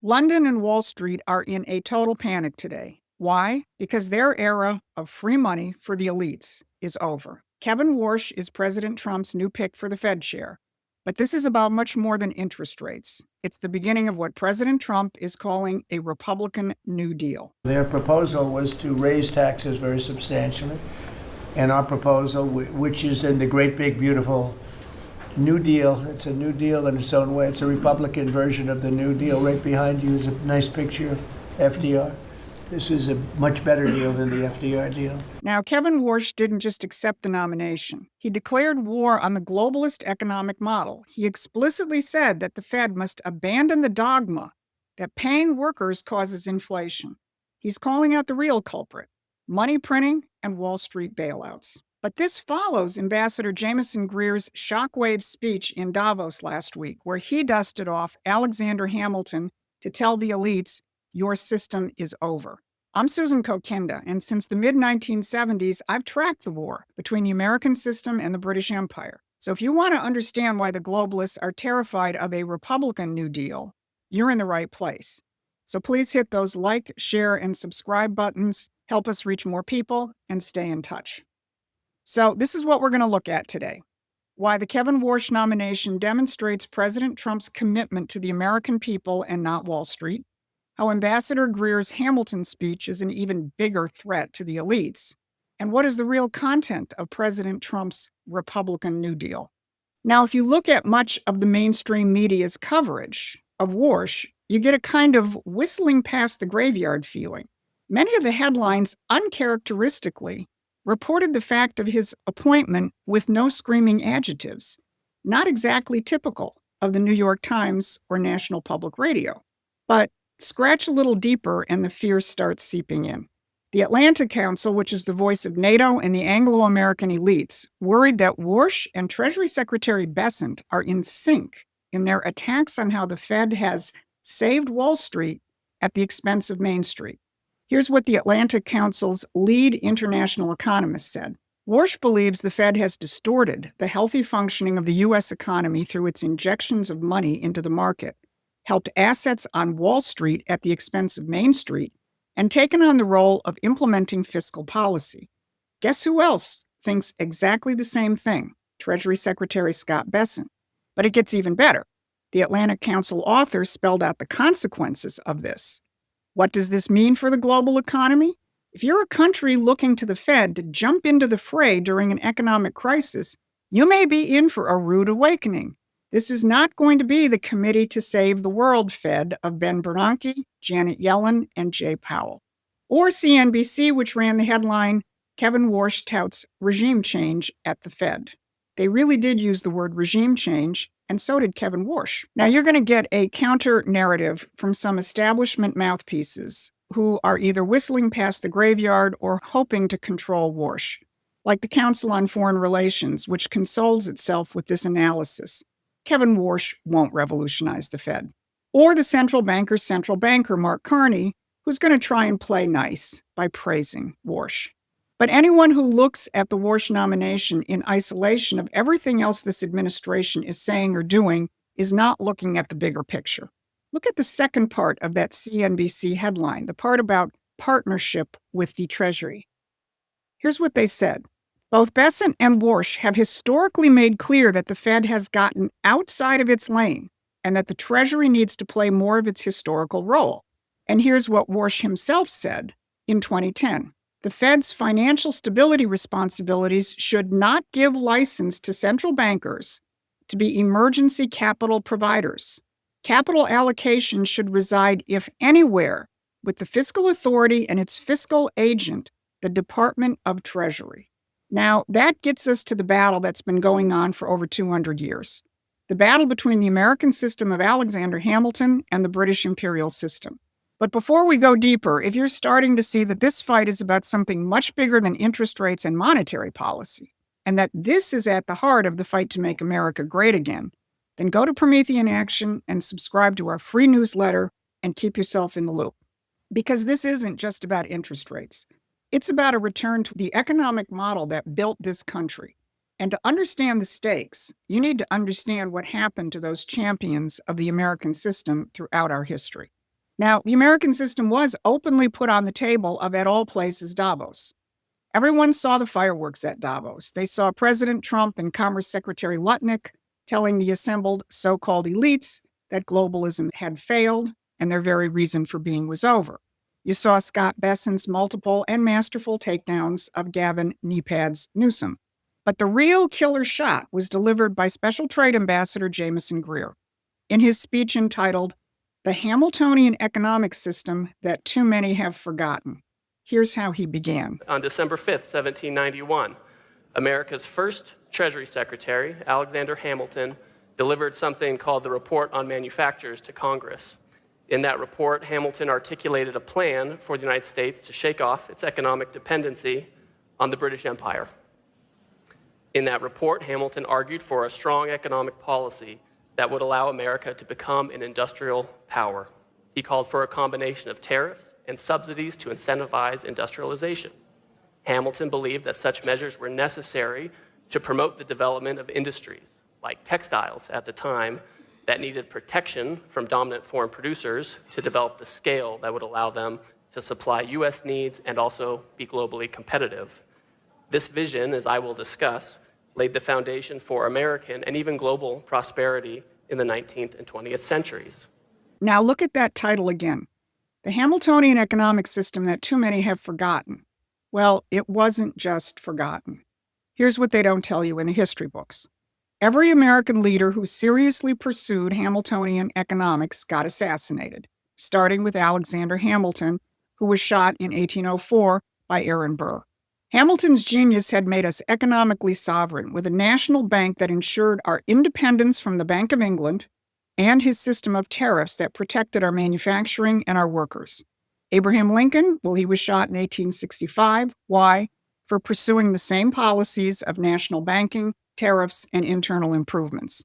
London and Wall Street are in a total panic today. Why? Because their era of free money for the elites is over. Kevin Warsh is President Trump's new pick for the Fed chair. But this is about much more than interest rates. It's the beginning of what President Trump is calling a Republican New Deal. Their proposal was to raise taxes very substantially. And our proposal, which is in the great, big, beautiful New Deal, it's a New Deal in its own way. It's a Republican version of the New Deal. Right behind you is a nice picture of FDR. This is a much better deal than the FDR deal. Now, Kevin Warsh didn't just accept the nomination. He declared war on the globalist economic model. He explicitly said that the Fed must abandon the dogma that paying workers causes inflation. He's calling out the real culprit, money printing and Wall Street bailouts. But this follows Ambassador Jamieson Greer's shockwave speech in Davos last week, where he dusted off Alexander Hamilton to tell the elites, your system is over. I'm Susan Kokinda, and since the mid-1970s, I've tracked the war between the American system and the British Empire. So if you want to understand why the globalists are terrified of a Republican New Deal, you're in the right place. So please hit those like, share, and subscribe buttons. Help us reach more people and stay in touch. So this is what we're going to look at today. Why the Kevin Warsh nomination demonstrates President Trump's commitment to the American people and not Wall Street. How Ambassador Greer's Hamilton speech is an even bigger threat to the elites. And what is the real content of President Trump's Republican New Deal? Now, if you look at much of the mainstream media's coverage of Warsh, you get a kind of whistling past the graveyard feeling. Many of the headlines uncharacteristically reported the fact of his appointment with no screaming adjectives, not exactly typical of the New York Times or National Public Radio. But scratch a little deeper and the fear starts seeping in. The Atlantic Council, which is the voice of NATO and the Anglo-American elites, worried that Warsh and Treasury Secretary Bessent are in sync in their attacks on how the Fed has saved Wall Street at the expense of Main Street. Here's what the Atlantic Council's lead international economist said. Warsh believes the Fed has distorted the healthy functioning of the U.S. economy through its injections of money into the market, helped assets on Wall Street at the expense of Main Street, and taken on the role of implementing fiscal policy. Guess who else thinks exactly the same thing? Treasury Secretary Scott Bessent. But it gets even better. The Atlantic Council author spelled out the consequences of this. What does this mean for the global economy? If you're a country looking to the Fed to jump into the fray during an economic crisis, you may be in for a rude awakening. This is not going to be the Committee to Save the World Fed of Ben Bernanke, Janet Yellen, and Jay Powell. Or CNBC, which ran the headline, Kevin Warsh touts regime change at the Fed. They really did use the word regime change, and so did Kevin Warsh. Now, you're going to get a counter-narrative from some establishment mouthpieces who are either whistling past the graveyard or hoping to control Warsh, like the Council on Foreign Relations, which consoles itself with this analysis. Kevin Warsh won't revolutionize the Fed. Or the central banker's central banker, Mark Carney, who's going to try and play nice by praising Warsh. But anyone who looks at the Warsh nomination in isolation of everything else this administration is saying or doing is not looking at the bigger picture. Look at the second part of that CNBC headline, the part about partnership with the Treasury. Here's what they said. Both Bessent and Warsh have historically made clear that the Fed has gotten outside of its lane and that the Treasury needs to play more of its historical role. And here's what Warsh himself said in 2010. The Fed's financial stability responsibilities should not give license to central bankers to be emergency capital providers. Capital allocation should reside, if anywhere, with the fiscal authority and its fiscal agent, the Department of Treasury. Now, that gets us to the battle that's been going on for over 200 years. The battle between the American system of Alexander Hamilton and the British imperial system. But before we go deeper, if you're starting to see that this fight is about something much bigger than interest rates and monetary policy, and that this is at the heart of the fight to make America great again, then go to Promethean Action and subscribe to our free newsletter and keep yourself in the loop. Because this isn't just about interest rates. It's about a return to the economic model that built this country. And to understand the stakes, you need to understand what happened to those champions of the American system throughout our history. Now, the American system was openly put on the table of, at all places, Davos. Everyone saw the fireworks at Davos. They saw President Trump and Commerce Secretary Lutnick telling the assembled so-called elites that globalism had failed and their very reason for being was over. You saw Scott Bessent's multiple and masterful takedowns of Gavin Kneepads Newsom. But the real killer shot was delivered by Special Trade Ambassador Jamieson Greer in his speech entitled, "The Hamiltonian Economic System That Too Many Have Forgotten." Here's how he began. On December 5th, 1791, America's first Treasury Secretary, Alexander Hamilton, delivered something called the Report on Manufactures to Congress. In that report, Hamilton articulated a plan for the United States to shake off its economic dependency on the British Empire. In that report, Hamilton argued for a strong economic policy that would allow America to become an industrial power. He called for a combination of tariffs and subsidies to incentivize industrialization. Hamilton believed that such measures were necessary to promote the development of industries, like textiles at the time, that needed protection from dominant foreign producers to develop the scale that would allow them to supply U.S. needs and also be globally competitive. This vision, as I will discuss, laid the foundation for American and even global prosperity in the 19th and 20th centuries. Now look at that title again. The Hamiltonian Economic System That Too Many Have Forgotten. Well, it wasn't just forgotten. Here's what they don't tell you in the history books. Every American leader who seriously pursued Hamiltonian economics got assassinated, starting with Alexander Hamilton, who was shot in 1804 by Aaron Burr. Hamilton's genius had made us economically sovereign, with a national bank that ensured our independence from the Bank of England and his system of tariffs that protected our manufacturing and our workers. Abraham Lincoln, well, he was shot in 1865. Why? For pursuing the same policies of national banking, tariffs, and internal improvements.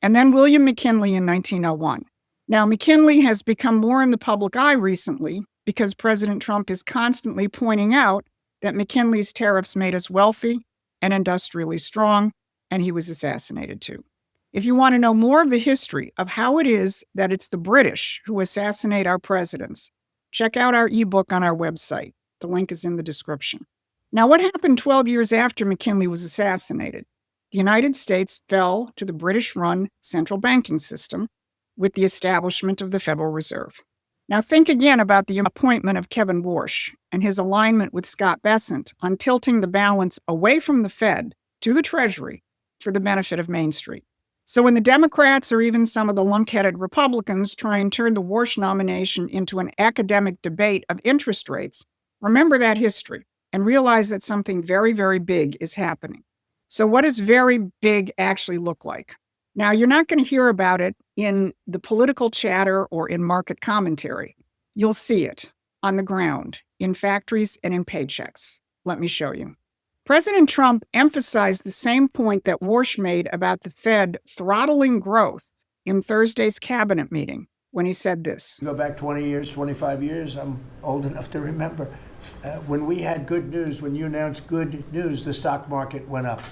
And then William McKinley in 1901. Now, McKinley has become more in the public eye recently because President Trump is constantly pointing out that McKinley's tariffs made us wealthy and industrially strong, and he was assassinated too. If you want to know more of the history of how it is that it's the British who assassinate our presidents, check out our ebook on our website. The link is in the description. Now, what happened 12 years after McKinley was assassinated? The United States fell to the British-run central banking system with the establishment of the Federal Reserve. Now think again about the appointment of Kevin Warsh and his alignment with Scott Bessent on tilting the balance away from the Fed to the Treasury for the benefit of Main Street. So when the Democrats or even some of the lunk-headed Republicans try and turn the Warsh nomination into an academic debate of interest rates, remember that history and realize that something very, very big is happening. So what does very big actually look like? Now, you're not going to hear about it in the political chatter or in market commentary. You'll see it on the ground, in factories and in paychecks. Let me show you. President Trump emphasized the same point that Warsh made about the Fed throttling growth in Thursday's cabinet meeting when he said this. Go back 20 years, 25 years, I'm old enough to remember. When we had good news, when you announced good news, the stock market went up.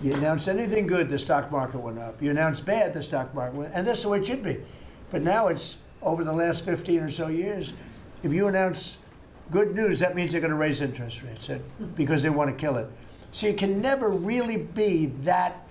You announced anything good, the stock market went up. You announced bad, the stock market went up. And that's the way it should be. But now it's over the last 15 or so years. If you announce good news, that means they're going to raise interest rates because they want to kill it. So you can never really be that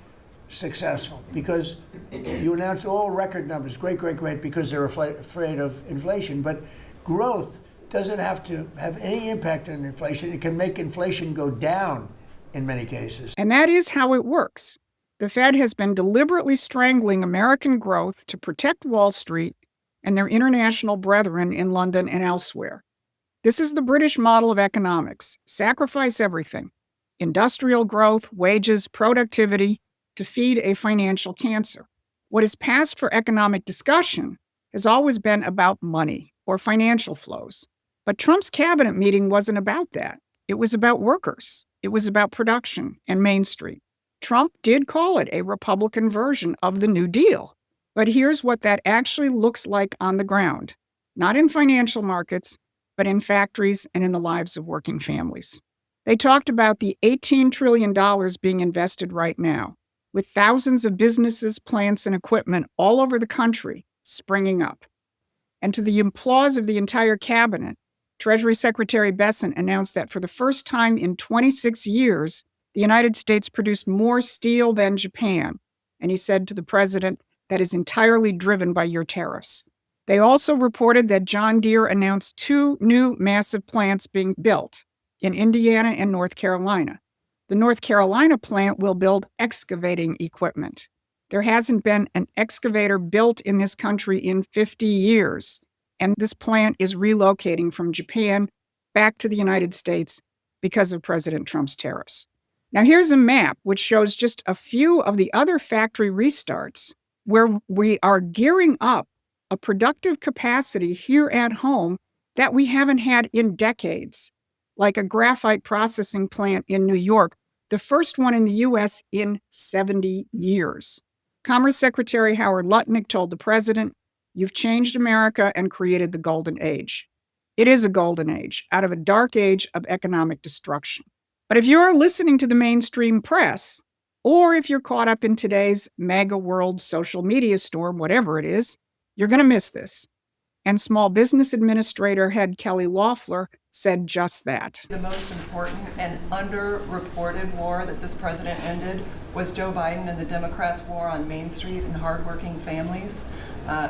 successful because you announce all record numbers, great, because they're afraid of inflation. But growth doesn't have to have any impact on inflation. It can make inflation go down in many cases. And that is how it works. The Fed has been deliberately strangling American growth to protect Wall Street and their international brethren in London and elsewhere. This is the British model of economics. Sacrifice everything. Industrial growth, wages, productivity, to feed a financial cancer. What is passed for economic discussion has always been about money or financial flows. But Trump's cabinet meeting wasn't about that. It was about workers. It was about production and Main Street. Trump did call it a Republican version of the New Deal. But here's what that actually looks like on the ground. Not in financial markets, but in factories and in the lives of working families. They talked about the $18 trillion being invested right now, with thousands of businesses, plants, and equipment all over the country springing up. And to the applause of the entire cabinet, Treasury Secretary Besant announced that for the first time in 26 years, the United States produced more steel than Japan. And he said to the president, that is entirely driven by your tariffs. They also reported that John Deere announced 2 new massive plants being built in Indiana and North Carolina. The North Carolina plant will build excavating equipment. There hasn't been an excavator built in this country in 50 years, and this plant is relocating from Japan back to the United States because of President Trump's tariffs. Now, here's a map which shows just a few of the other factory restarts where we are gearing up a productive capacity here at home that we haven't had in decades, like a graphite processing plant in New York, the first one in the U.S. in 70 years. Commerce Secretary Howard Lutnick told the president, "You've changed America and created the golden age." It is a golden age out of a dark age of economic destruction. But if you're listening to the mainstream press, or if you're caught up in today's MAGA world social media storm, whatever it is, you're going to miss this. And Small Business Administrator head Kelly Loeffler said just that. The most important and underreported war that this president ended was Joe Biden and the Democrats' war on Main Street and hardworking families.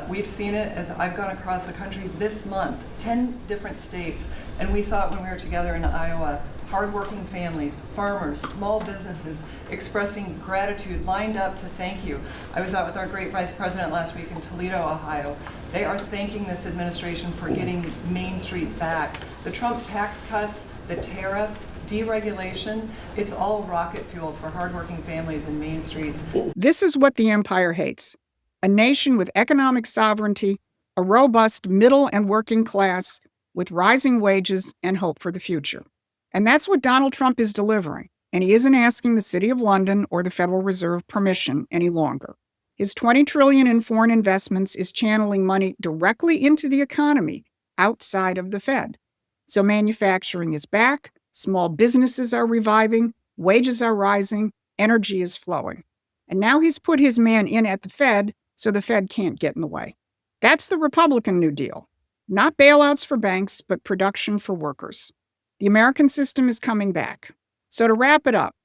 We've seen it as I've gone across the country this month, 10 different states, and we saw it when we were together in Iowa. Hardworking families, farmers, small businesses expressing gratitude, lined up to thank you. I was out with our great vice president last week in Toledo, Ohio. They are thanking this administration for getting Main Street back. The Trump tax cuts, the tariffs, deregulation, it's all rocket fuel for hardworking families and Main Streets. This is what the empire hates. A nation with economic sovereignty, a robust middle and working class with rising wages and hope for the future. And that's what Donald Trump is delivering. And he isn't asking the City of London or the Federal Reserve permission any longer. His $20 trillion in foreign investments is channeling money directly into the economy outside of the Fed. So manufacturing is back, small businesses are reviving, wages are rising, energy is flowing. And now he's put his man in at the Fed so the Fed can't get in the way. That's the Republican New Deal. Not bailouts for banks, but production for workers. The American system is coming back. So to wrap it up,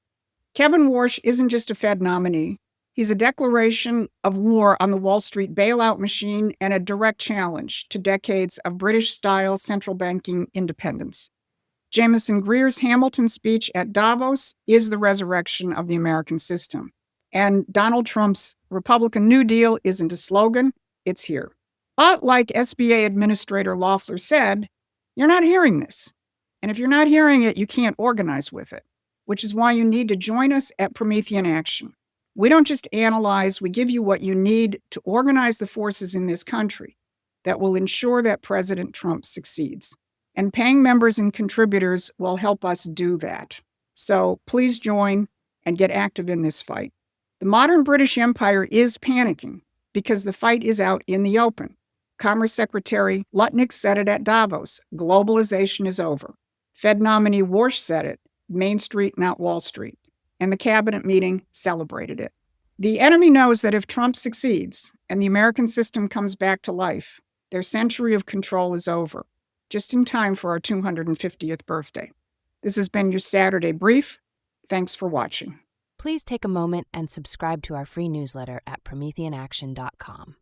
Kevin Warsh isn't just a Fed nominee. He's a declaration of war on the Wall Street bailout machine and a direct challenge to decades of British-style central banking independence. Jamieson Greer's Hamilton speech at Davos is the resurrection of the American system. And Donald Trump's Republican New Deal isn't a slogan, it's here. But like SBA Administrator Loeffler said, you're not hearing this. And if you're not hearing it, you can't organize with it, which is why you need to join us at Promethean Action. We don't just analyze, we give you what you need to organize the forces in this country that will ensure that President Trump succeeds. And paying members and contributors will help us do that. So please join and get active in this fight. The modern British Empire is panicking because the fight is out in the open. Commerce Secretary Lutnick said it at Davos, globalization is over. Fed nominee Warsh said it, Main Street, not Wall Street. And the cabinet meeting celebrated it. The enemy knows that if Trump succeeds and the American system comes back to life, their century of control is over, just in time for our 250th birthday. This has been your Saturday Brief. Thanks for watching. Please take a moment and subscribe to our free newsletter at PrometheanAction.com.